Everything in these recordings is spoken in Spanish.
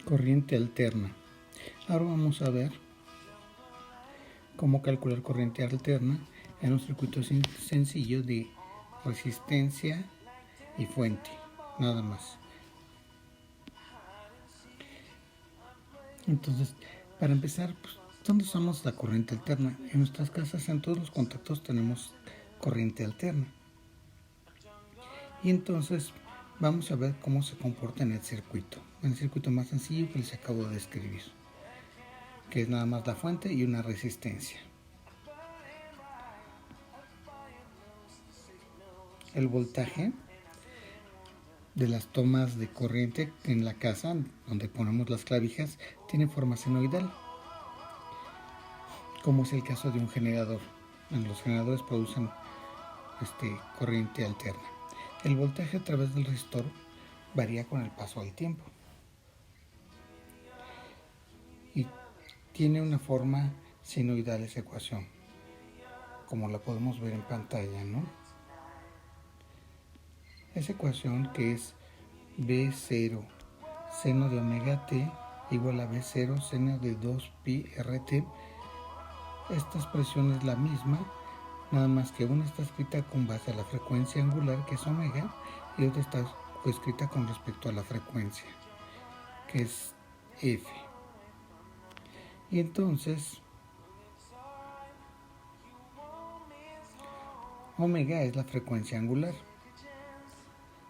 Corriente alterna. Ahora vamos a ver cómo calcular corriente alterna en un circuito sencillo de resistencia y fuente, nada más. Entonces, para empezar, ¿dónde usamos la corriente alterna? En nuestras casas, en todos los contactos tenemos corriente alterna. Y entonces vamos a ver cómo se comporta en el circuito más sencillo que les acabo de describir, que es nada más la fuente y una resistencia. El voltaje de las tomas de corriente en la casa, donde ponemos las clavijas, tiene forma senoidal, como es el caso de un generador. Los generadores producen corriente alterna. El voltaje a través del resistor varía con el paso del tiempo y tiene una forma senoidal esa ecuación, como la podemos ver en pantalla, ¿no? Esa ecuación, que es B0 seno de omega t igual a B0 seno de 2pi RT, esta expresión es la misma, nada más que una está escrita con base a la frecuencia angular, que es omega, y otra está escrita con respecto a la frecuencia, que es F. Y entonces, omega es la frecuencia angular.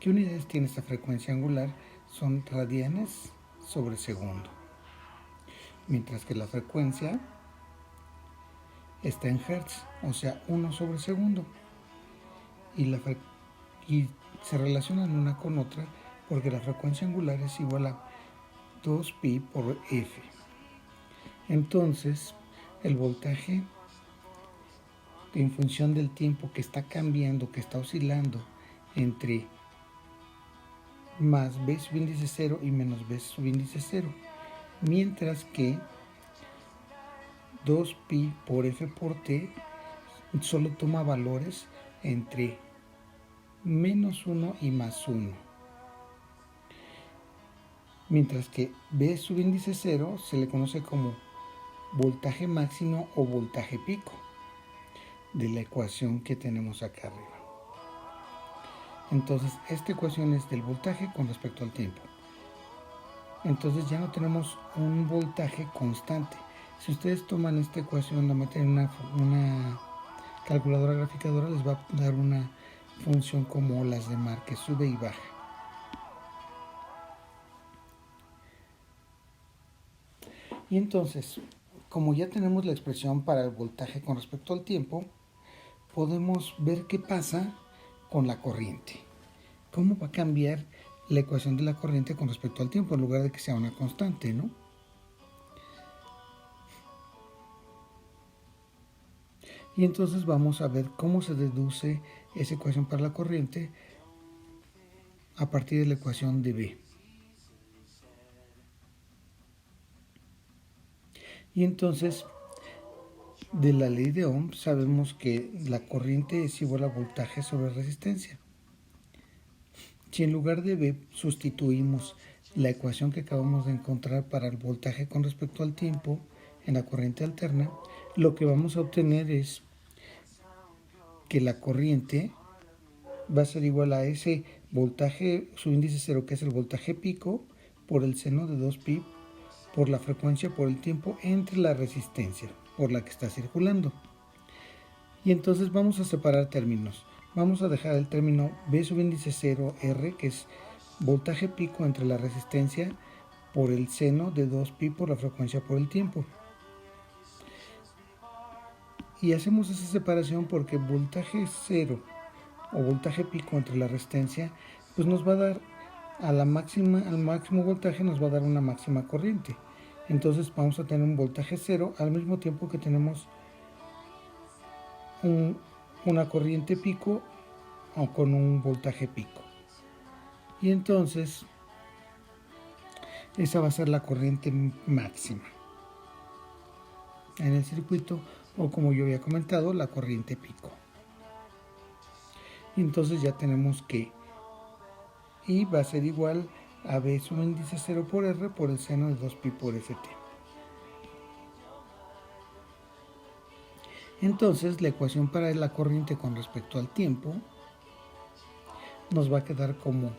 ¿Qué unidades tiene esta frecuencia angular? Son radianes sobre segundo. Mientras que la frecuencia está en hertz, o sea, 1 sobre segundo. Y se relacionan una con otra porque la frecuencia angular es igual a 2pi por F. Entonces, el voltaje, en función del tiempo que está cambiando, que está oscilando entre más b subíndice 0 y menos b subíndice 0, mientras que 2pi por f por t solo toma valores entre menos 1 y más 1, mientras que b subíndice 0 se le conoce como voltaje máximo o voltaje pico de la ecuación que tenemos acá arriba. Entonces, esta ecuación es del voltaje con respecto al tiempo. Entonces ya no tenemos un voltaje constante. Si ustedes toman esta ecuación, la meten en una calculadora graficadora, les va a dar una función como las de Mar, que sube y baja. Y entonces, como ya tenemos la expresión para el voltaje con respecto al tiempo, podemos ver qué pasa con la corriente. ¿Cómo va a cambiar la ecuación de la corriente con respecto al tiempo en lugar de que sea una constante, ¿no? Y entonces vamos a ver cómo se deduce esa ecuación para la corriente a partir de la ecuación de B. Y entonces, de la ley de Ohm, sabemos que la corriente es igual a voltaje sobre resistencia. Si en lugar de B sustituimos la ecuación que acabamos de encontrar para el voltaje con respecto al tiempo en la corriente alterna, lo que vamos a obtener es que la corriente va a ser igual a ese voltaje subíndice 0, que es el voltaje pico, por el seno de 2pi por la frecuencia por el tiempo entre la resistencia por la que está circulando. Y entonces vamos a separar términos. Vamos a dejar el término B subíndice 0 R, que es voltaje pico entre la resistencia por el seno de 2pi por la frecuencia por el tiempo. Y hacemos esa separación porque voltaje 0 o voltaje pico entre la resistencia, pues nos va a dar al máximo voltaje, nos va a dar una máxima corriente. Entonces vamos a tener un voltaje 0 al mismo tiempo que tenemos una corriente pico o con un voltaje pico. Y entonces esa va a ser la corriente máxima en el circuito, o como yo había comentado, la corriente pico. Y entonces ya tenemos que I va a ser igual AB es un índice 0 por R por el seno de 2pi por ft. Entonces, la ecuación para la corriente con respecto al tiempo nos va a quedar como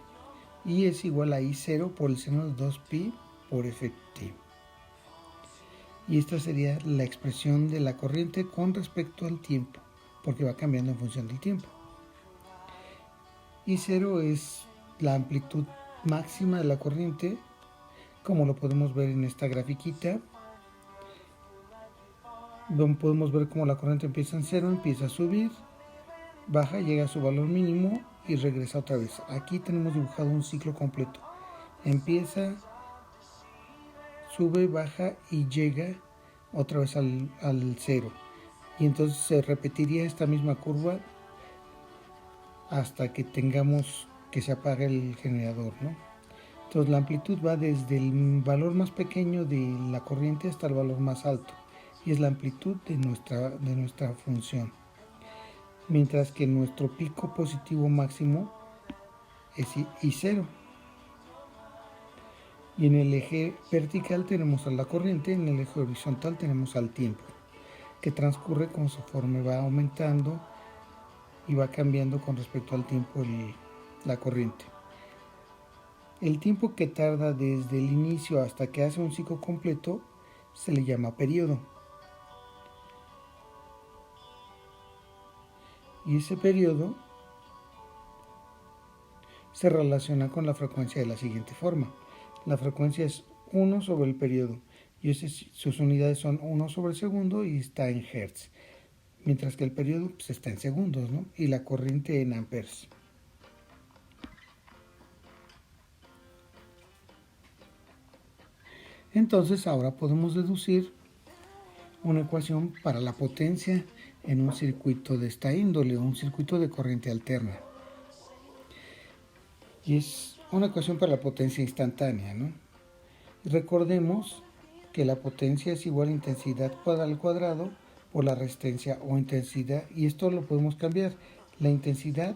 I es igual a I0 por el seno de 2pi por ft. Y esta sería la expresión de la corriente con respecto al tiempo, porque va cambiando en función del tiempo. I0 es la amplitud máxima de la corriente, como lo podemos ver en esta grafiquita. Podemos ver cómo la corriente empieza en 0, empieza a subir, baja, llega a su valor mínimo y regresa otra vez. Aquí tenemos dibujado un ciclo completo. Empieza, sube, baja y llega otra vez al 0. Y entonces se repetiría esta misma curva hasta que tengamos que se apague el generador, ¿no? Entonces la amplitud va desde el valor más pequeño de la corriente hasta el valor más alto. Y es la amplitud de nuestra función. Mientras que nuestro pico positivo máximo es I0. Y en el eje vertical tenemos a la corriente, en el eje horizontal tenemos al tiempo, que transcurre conforme va aumentando y va cambiando con respecto al tiempo la corriente. El tiempo que tarda desde el inicio hasta que hace un ciclo completo se le llama periodo. Y ese periodo se relaciona con la frecuencia de la siguiente forma. La frecuencia es 1 sobre el periodo y sus unidades son 1 sobre el segundo y está en hertz, mientras que el periodo pues, está en segundos, ¿no? Y la corriente en amperes. Entonces ahora podemos deducir una ecuación para la potencia en un circuito de esta índole, un circuito de corriente alterna. Y es una ecuación para la potencia instantánea, ¿no? Recordemos que la potencia es igual a intensidad al cuadrado por la resistencia o intensidad, y esto lo podemos cambiar. La intensidad,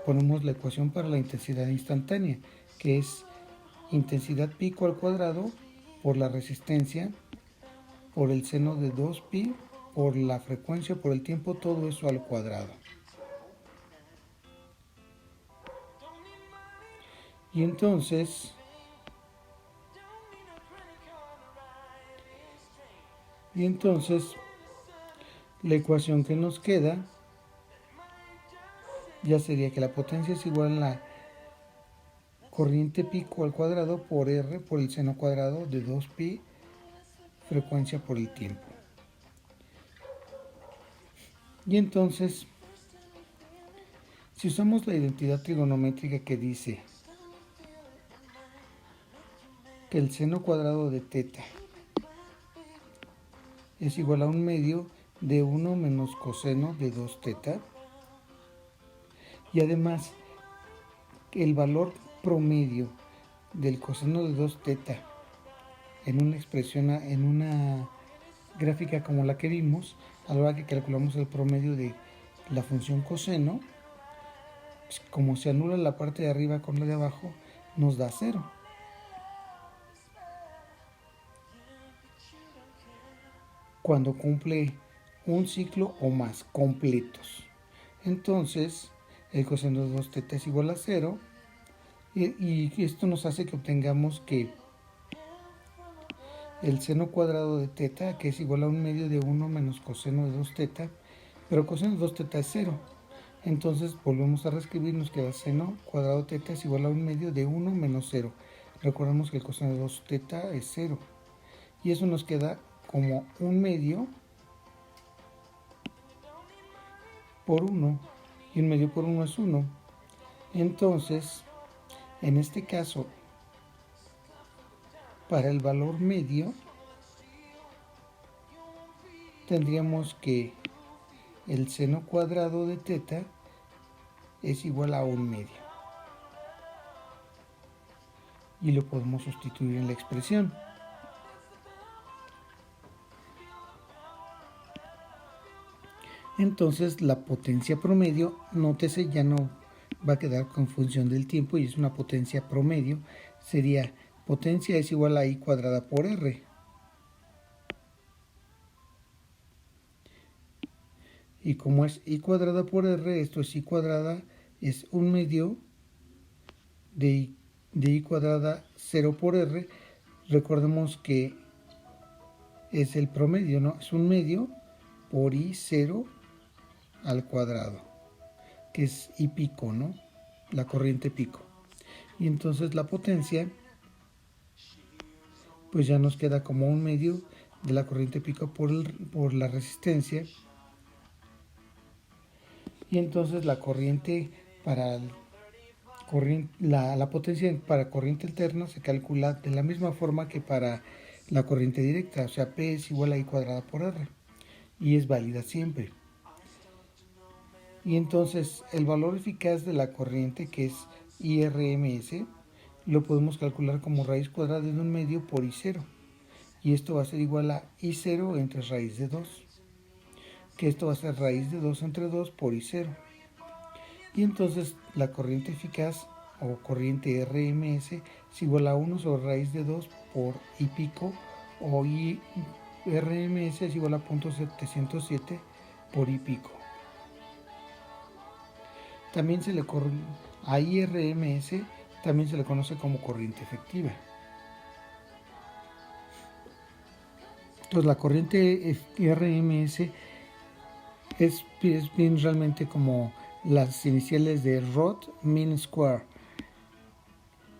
ponemos la ecuación para la intensidad instantánea, que es intensidad pico al cuadrado por la resistencia, por el seno de 2pi, por la frecuencia, por el tiempo, todo eso al cuadrado. Y entonces la ecuación que nos queda ya sería que la potencia es igual a la corriente pico al cuadrado por R por el seno cuadrado de 2pi, frecuencia por el tiempo. Y entonces, si usamos la identidad trigonométrica que dice que el seno cuadrado de teta es igual a 1/2 de 1 menos coseno de 2 teta, y además el valor promedio del coseno de 2 teta en una expresión, en una gráfica como la que vimos, a la hora que calculamos el promedio de la función coseno, pues como se anula la parte de arriba con la de abajo, nos da 0. Cuando cumple un ciclo o más completos. Entonces, el coseno de 2 teta es igual a 0, y esto nos hace que obtengamos que el seno cuadrado de teta, que es igual a 1/2 de 1 menos coseno de 2 teta, pero coseno de 2 teta es 0. Entonces volvemos a reescribir, nos queda seno cuadrado de teta es igual a 1/2 de 1 menos 0. Recordemos que el coseno de 2 teta es 0. Y eso nos queda como 1/2 por 1. Y 1/2 por 1 es 1. Entonces, en este caso, para el valor medio, tendríamos que el seno cuadrado de teta es igual a 1/2. Y lo podemos sustituir en la expresión. Entonces la potencia promedio, nótese, ya no va a quedar con función del tiempo y es una potencia promedio. Sería potencia es igual a I cuadrada por R. Y como es I cuadrada por R, esto es I cuadrada, es 1/2 de I cuadrada 0 por R. Recordemos que es el promedio, ¿no? Es 1/2 por I 0 al cuadrado, que es I pico, ¿no? La corriente pico. Y entonces la potencia, pues ya nos queda como 1/2 de la corriente pico por la resistencia. Y entonces la corriente para la potencia para corriente alterna se calcula de la misma forma que para la corriente directa, o sea, P es igual a I cuadrada por R, y es válida siempre. Y entonces el valor eficaz de la corriente, que es IRMS, lo podemos calcular como raíz cuadrada de 1/2 por I0, y esto va a ser igual a I0 entre raíz de 2, que esto va a ser raíz de 2 entre 2 por I0. Y entonces la corriente eficaz o corriente RMS es igual a 1 sobre raíz de 2 por I pico, o IRMS es igual a 0.707 por I pico. También a IRMS también se le conoce como corriente efectiva. Entonces la corriente RMS es bien realmente como las iniciales de Roth mean square,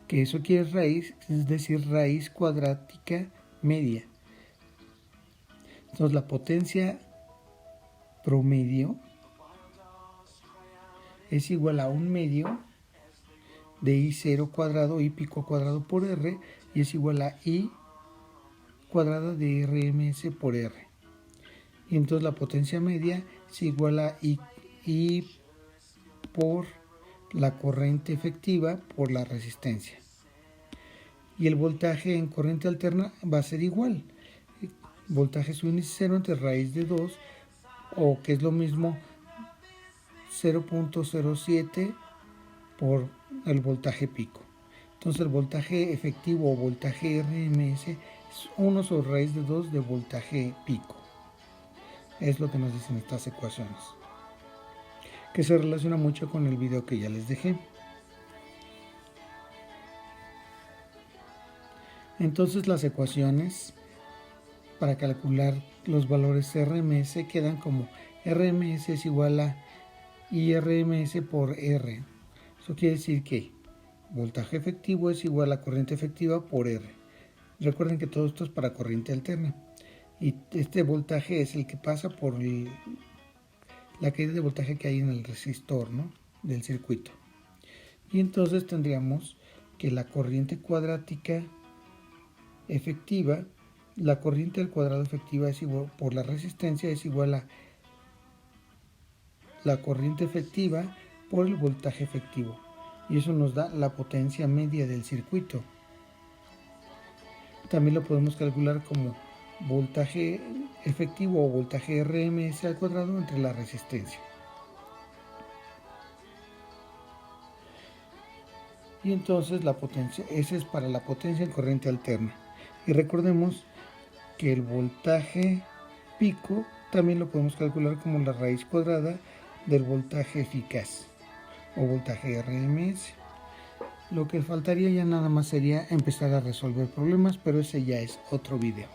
que eso quiere raíz, es decir, raíz cuadrática media. Entonces la potencia promedio es igual a 1/2 de I0 cuadrado, I pico cuadrado por R, y es igual a I cuadrada de RMS por R. Y entonces la potencia media es igual a I por la corriente efectiva por la resistencia. Y el voltaje en corriente alterna va a ser igual. Voltaje es un índice 0 entre raíz de 2, o que es lo mismo 0.07 por el voltaje pico. Entonces el voltaje efectivo o voltaje RMS es 1 sobre raíz de 2 de voltaje pico. Es lo que nos dicen estas ecuaciones, que se relaciona mucho con el video que ya les dejé. Entonces las ecuaciones para calcular los valores RMS quedan como RMS es igual a IRMS por R. Eso quiere decir que voltaje efectivo es igual a corriente efectiva por R. Recuerden que todo esto es para corriente alterna. Y este voltaje es el que pasa por la caída de voltaje que hay en el resistor, ¿no?, del circuito. Y entonces tendríamos que la corriente cuadrática efectiva, la corriente al cuadrado efectiva es igual, por la resistencia es igual a la corriente efectiva por el voltaje efectivo. Y eso nos da la potencia media del circuito. También lo podemos calcular como voltaje efectivo o voltaje RMS al cuadrado entre la resistencia. Y entonces la potencia, ese es para la potencia en corriente alterna. Y recordemos que el voltaje pico también lo podemos calcular como la raíz cuadrada del voltaje eficaz o voltaje RMS. Lo que faltaría ya nada más sería empezar a resolver problemas, pero ese ya es otro video.